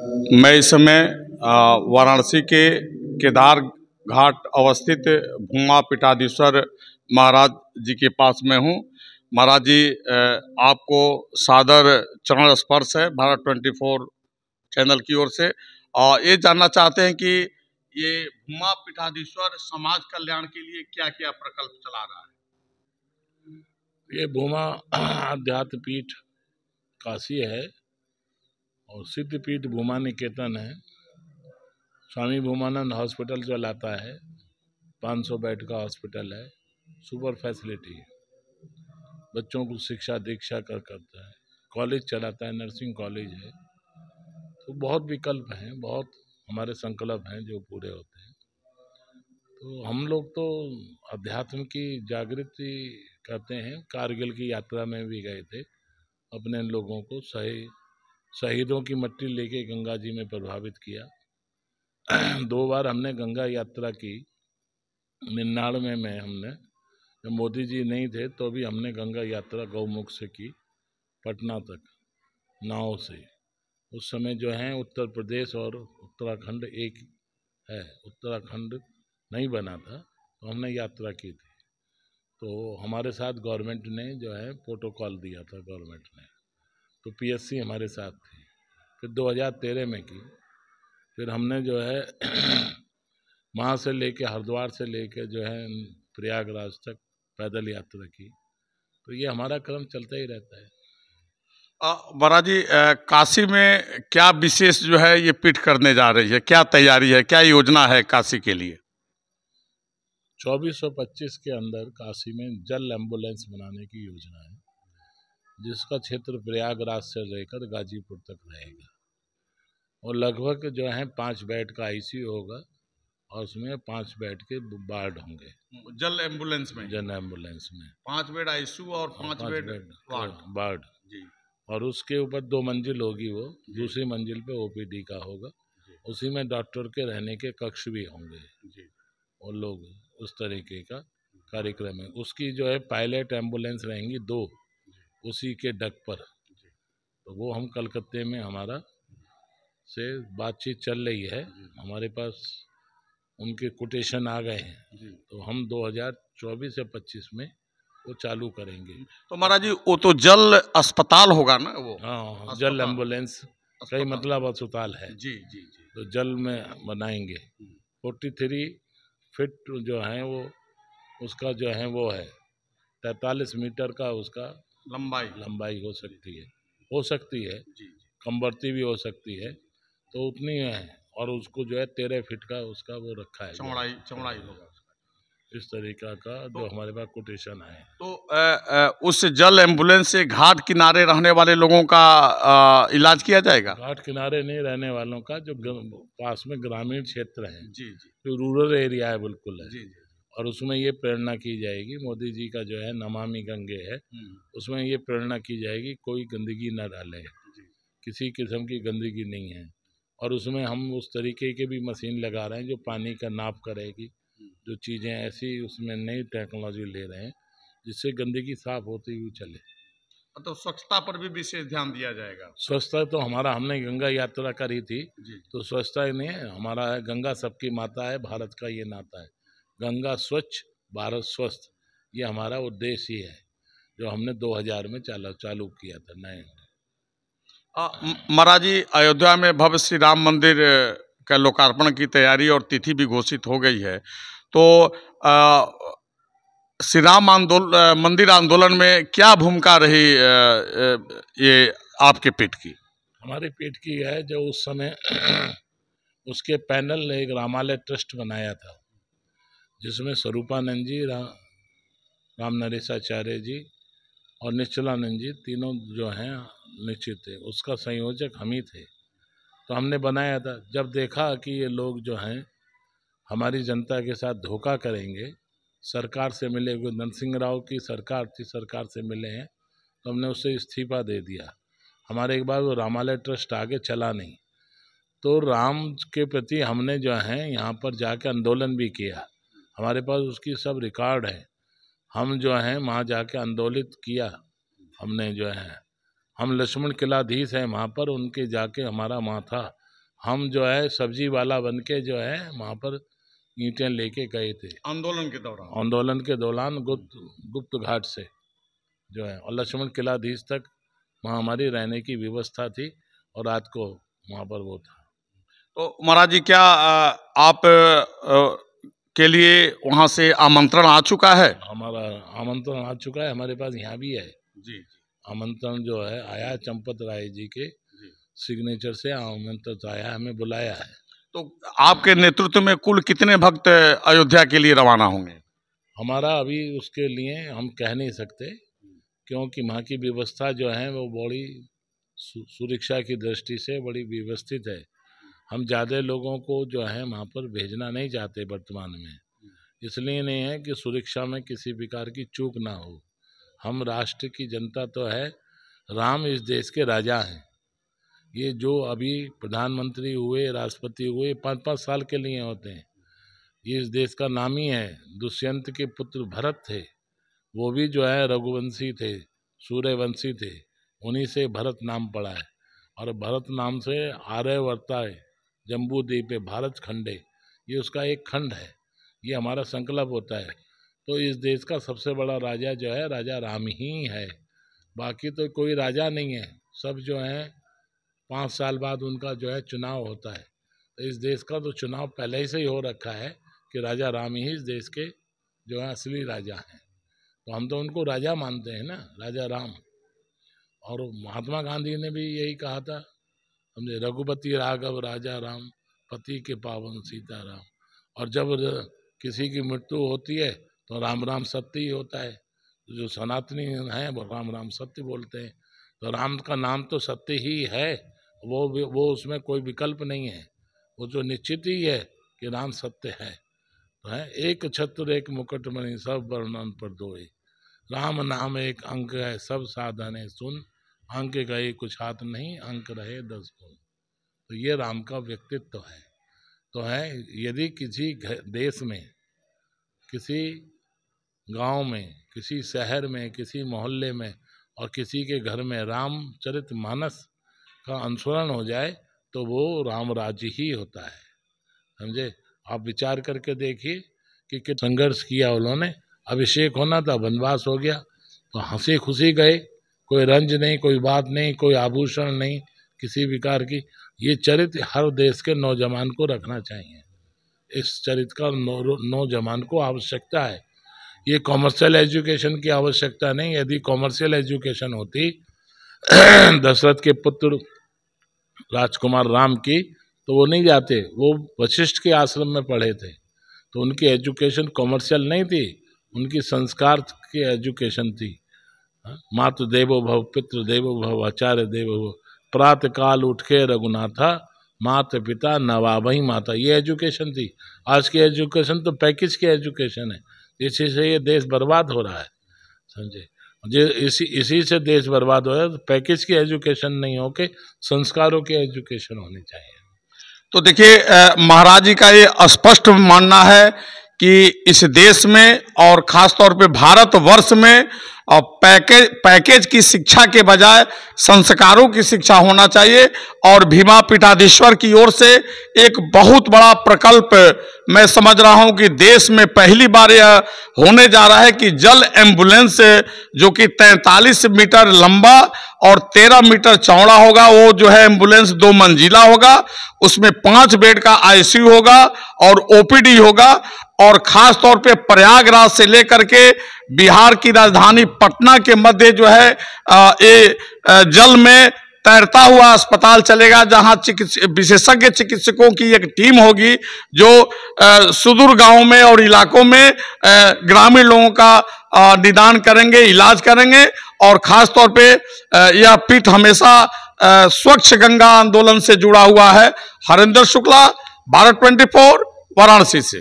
मैं इस समय वाराणसी के केदार घाट अवस्थित भूमा पीठाधीश्वर महाराज जी के पास में हूँ। महाराज जी, आपको सादर चरण स्पर्श है भारत 24 चैनल की ओर से। और ये जानना चाहते हैं कि ये भूमा पीठाधीश्वर समाज कल्याण के लिए क्या क्या प्रकल्प चला रहा है। ये भूमा आध्यात्म पीठ काशी है और सिद्ध पीठ भूमा निकेतन है। स्वामी भूमानंद हॉस्पिटल चलाता है, 500 बेड का हॉस्पिटल है, सुपर फैसिलिटी, बच्चों को शिक्षा दीक्षा करता है, कॉलेज चलाता है, नर्सिंग कॉलेज है। तो बहुत विकल्प हैं, बहुत हमारे संकल्प हैं जो पूरे होते हैं। तो हम लोग तो अध्यात्म की जागृति करते हैं। कारगिल की यात्रा में भी गए थे, अपने लोगों को शहीदों की मिट्टी लेके गंगा जी में प्रभावित किया। 2 बार हमने गंगा यात्रा की। 99 में हमने, जब मोदी जी नहीं थे तो भी हमने गंगा यात्रा गौमुख से की, पटना तक नाव से। उस समय जो है उत्तर प्रदेश और उत्तराखंड एक है, उत्तराखंड नहीं बना था, तो हमने यात्रा की थी। तो हमारे साथ गवर्नमेंट ने जो है प्रोटोकॉल दिया था, गवर्नमेंट ने, तो पीएससी हमारे साथ थी। फिर 2013 में की। फिर हमने जो है वहाँ से लेके हरिद्वार से लेके जो है प्रयागराज तक पैदल यात्रा की। तो ये हमारा क्रम चलता ही रहता है। महाराज जी, काशी में क्या विशेष जो है ये पीठ करने जा रही है, क्या तैयारी है, क्या योजना है काशी के लिए। 2425 के अंदर काशी में जल एम्बुलेंस बनाने की योजना है, जिसका क्षेत्र प्रयागराज से लेकर गाजीपुर तक रहेगा। और लगभग जो है 5 बेड का आईसीयू होगा और उसमें 5 बेड के वार्ड होंगे। जल एम्बुलेंस में 5 बेड आईसीयू और 5 बेड वार्ड जी। और उसके ऊपर 2 मंजिल होगी, वो दूसरी मंजिल पे ओपीडी का होगा। उसी में डॉक्टर के रहने के कक्ष भी होंगे और लोग उस तरीके का कार्यक्रम है। उसकी जो है पायलट एम्बुलेंस रहेंगी 2 उसी के डक पर। तो वो हम कलकत्ते में हमारा से बातचीत चल रही है, हमारे पास उनके कोटेशन आ गए हैं। तो हम 2024 से 25 में वो चालू करेंगे। तो महाराज जी, वो तो जल अस्पताल होगा ना वो। हाँ, जल एम्बुलेंस कई मतलब अस्पताल है जी जी जी। तो जल में बनाएंगे। 43 फीट जो है वो उसका जो है वो है 43 मीटर का उसका लंबाई हो सकती है कम बढ़ती भी हो सकती है, तो उतनी है। और उसको जो है 13 फीट का उसका वो रखा है, चौड़ाई होगा। इस तरीका का जो हमारे पास कोटेशन है। तो उस जल एम्बुलेंस से घाट किनारे रहने वाले लोगों का इलाज किया जाएगा। घाट किनारे नहीं रहने वालों का, जो पास में ग्रामीण क्षेत्र है, जी जी, जो रूरल एरिया है बिल्कुल है। जी जी। और उसमें ये प्रेरणा की जाएगी, मोदी जी का जो है नमामि गंगे है, उसमें ये प्रेरणा की जाएगी कोई गंदगी न डाले, किसी किस्म की गंदगी नहीं है। और उसमें हम उस तरीके की भी मशीन लगा रहे हैं जो पानी का नाप करेगी, जो चीज़ें ऐसी उसमें नई टेक्नोलॉजी ले रहे हैं जिससे गंदगी साफ होती हुई चले। तो स्वच्छता पर भी विशेष ध्यान दिया जाएगा। स्वच्छता तो हमारा, हमने गंगा यात्रा करी थी तो स्वच्छता ही नहीं है हमारा है, गंगा सबकी माता है, भारत का ये नाता है, गंगा स्वच्छ भारत स्वस्थ, ये हमारा उद्देश्य ही है जो हमने 2000 में चालू किया था नए। महाराज जी, अयोध्या में भव्य श्री राम मंदिर का लोकार्पण की तैयारी और तिथि भी घोषित हो गई है। तो श्री राम मंदिर आंदोलन में क्या भूमिका रही ये आपके पीठ की। हमारे पीठ की है जो उस समय उसके पैनल ने एक रामालय ट्रस्ट बनाया था, जिसमें स्वरूपानंद जी, राम नरेशाचार्य जी और निश्चलानंद जी तीनों जो हैं निश्चित थे। उसका संयोजक हम ही थे। तो हमने बनाया था। जब देखा कि ये लोग जो हैं हमारी जनता के साथ धोखा करेंगे, सरकार से मिले हुए नरसिंह राव की सरकार थी, सरकार से मिले हैं, तो हमने उससे इस्तीफा दे दिया। हमारे एक बार वो रामालय ट्रस्ट आगे चला नहीं, तो राम के प्रति हमने जो है यहाँ पर जाके आंदोलन भी किया, हमारे पास उसकी सब रिकॉर्ड है। हम जो हैं वहाँ जाके आंदोलित किया हमने जो है, हम लक्ष्मण किलाधीश हैं वहाँ पर, उनके जाके हमारा वहाँ था हम जो है सब्जी वाला बन के जो है वहाँ पर ईंटें लेके गए थे आंदोलन के दौरान गुप्त घाट से जो है, और लक्ष्मण किलाधीश तक वहाँ हमारी रहने की व्यवस्था थी और रात को वहाँ पर वो था। तो महाराज जी, क्या आप के लिए वहाँ से आमंत्रण आ चुका है? हमारा आमंत्रण आ चुका है, हमारे पास यहाँ भी है जी। आमंत्रण जो है आया, चंपत राय जी के सिग्नेचर से आमंत्रण आया, हमें बुलाया है। तो आपके नेतृत्व में कुल कितने भक्त अयोध्या के लिए रवाना होंगे? हमारा अभी उसके लिए हम कह नहीं सकते, क्योंकि वहाँ की व्यवस्था जो है वो बड़ी सुरक्षा की दृष्टि से बड़ी व्यवस्थित है। हम ज़्यादा लोगों को जो है वहाँ पर भेजना नहीं चाहते वर्तमान में, इसलिए नहीं है कि सुरक्षा में किसी प्रकार की चूक ना हो। हम राष्ट्र की जनता तो है, राम इस देश के राजा हैं। ये जो अभी प्रधानमंत्री हुए, राष्ट्रपति हुए, 5-5 साल के लिए होते हैं। ये इस देश का नाम ही है। दुष्यंत के पुत्र भरत थे, वो भी जो है रघुवंशी थे, सूर्यवंशी थे, उन्हीं से भरत नाम पड़ा है। और भरत नाम से आर्यवर्ताय जम्बू द्वीपे भारत खंडे, ये उसका एक खंड है। ये हमारा संकल्प होता है। तो इस देश का सबसे बड़ा राजा जो है राजा राम ही है, बाकी तो कोई राजा नहीं है। सब जो है 5 साल बाद उनका जो है चुनाव होता है। तो इस देश का तो चुनाव पहले ही से ही हो रखा है कि राजा राम ही इस देश के जो है असली राजा हैं। तो हम तो उनको राजा मानते हैं ना, राजा राम। और महात्मा गांधी ने भी यही कहा था, हमने रघुपति राघव राजा राम, पति के पावन सीता राम। और जब किसी की मृत्यु होती है तो राम राम सत्य ही होता है। जो सनातनी हैं वो राम राम सत्य बोलते हैं। तो राम का नाम तो सत्य ही है, वो उसमें कोई विकल्प नहीं है। वो जो निश्चित ही है कि राम सत्य है। तो है एक छत्र एक मुकुटमणि सब वर्णन पर दोए, राम नाम एक अंक है सब साधन है सुन, अंक गए कुछ हाथ नहीं अंक रहे 10 गुण। तो ये राम का व्यक्तित्व है। तो है यदि किसी देश में, किसी गांव में, किसी शहर में, किसी मोहल्ले में और किसी के घर में रामचरितमानस का अनुसरण हो जाए तो वो राम राज्य ही होता है। समझे? आप विचार करके देखिए कि कितना संघर्ष किया उन्होंने। अभिषेक होना था, वनवास हो गया तो हंसी खुशी गए, कोई रंज नहीं, कोई बात नहीं, कोई आभूषण नहीं, किसी प्रकार की। ये चरित्र हर देश के नौजवान को रखना चाहिए। इस चरित्र का नौजवान को आवश्यकता है। ये कॉमर्शियल एजुकेशन की आवश्यकता नहीं। यदि कॉमर्शियल एजुकेशन होती दशरथ के पुत्र राजकुमार राम की, तो वो नहीं जाते, वो वशिष्ठ के आश्रम में पढ़े थे। तो उनकी एजुकेशन कॉमर्शियल नहीं थी, उनकी संस्कार की एजुकेशन थी। मातृ देवो भव, पितृ देवो भव, आचार्य देवो भव, प्रातः काल उठ के रघुनाथा, माता पिता नवाबही माता। ये एजुकेशन थी। आज की एजुकेशन तो पैकेज की एजुकेशन है। इसी से ये देश बर्बाद हो रहा है। समझे? इसी से देश बर्बाद हो रहा है। तो पैकेज की एजुकेशन नहीं हो के संस्कारों की एजुकेशन होनी चाहिए। तो देखिए, महाराज जी का ये स्पष्ट मानना है कि इस देश में और खास तौर पे भारतवर्ष में पैकेज की शिक्षा के बजाय संस्कारों की शिक्षा होना चाहिए। और भीमा पीठाधीश्वर की ओर से एक बहुत बड़ा प्रकल्प मैं समझ रहा हूं कि देश में पहली बार यह होने जा रहा है कि जल एम्बुलेंस जो कि 43 मीटर लंबा और 13 मीटर चौड़ा होगा, वो जो है एम्बुलेंस 2 मंजिला होगा, उसमें 5 बेड का आईसीयू होगा और ओपीडी होगा। और खास तौर पे प्रयागराज से लेकर के बिहार की राजधानी पटना के मध्य जो है ये जल में तैरता हुआ अस्पताल चलेगा, जहां विशेषज्ञ चिकित्सकों की एक टीम होगी जो सुदूर गांवों में और इलाकों में ग्रामीण लोगों का निदान करेंगे, इलाज करेंगे। और खास तौर पे यह पीठ हमेशा स्वच्छ गंगा आंदोलन से जुड़ा हुआ है। हरेंद्र शुक्ला, भारत 24, वाराणसी से।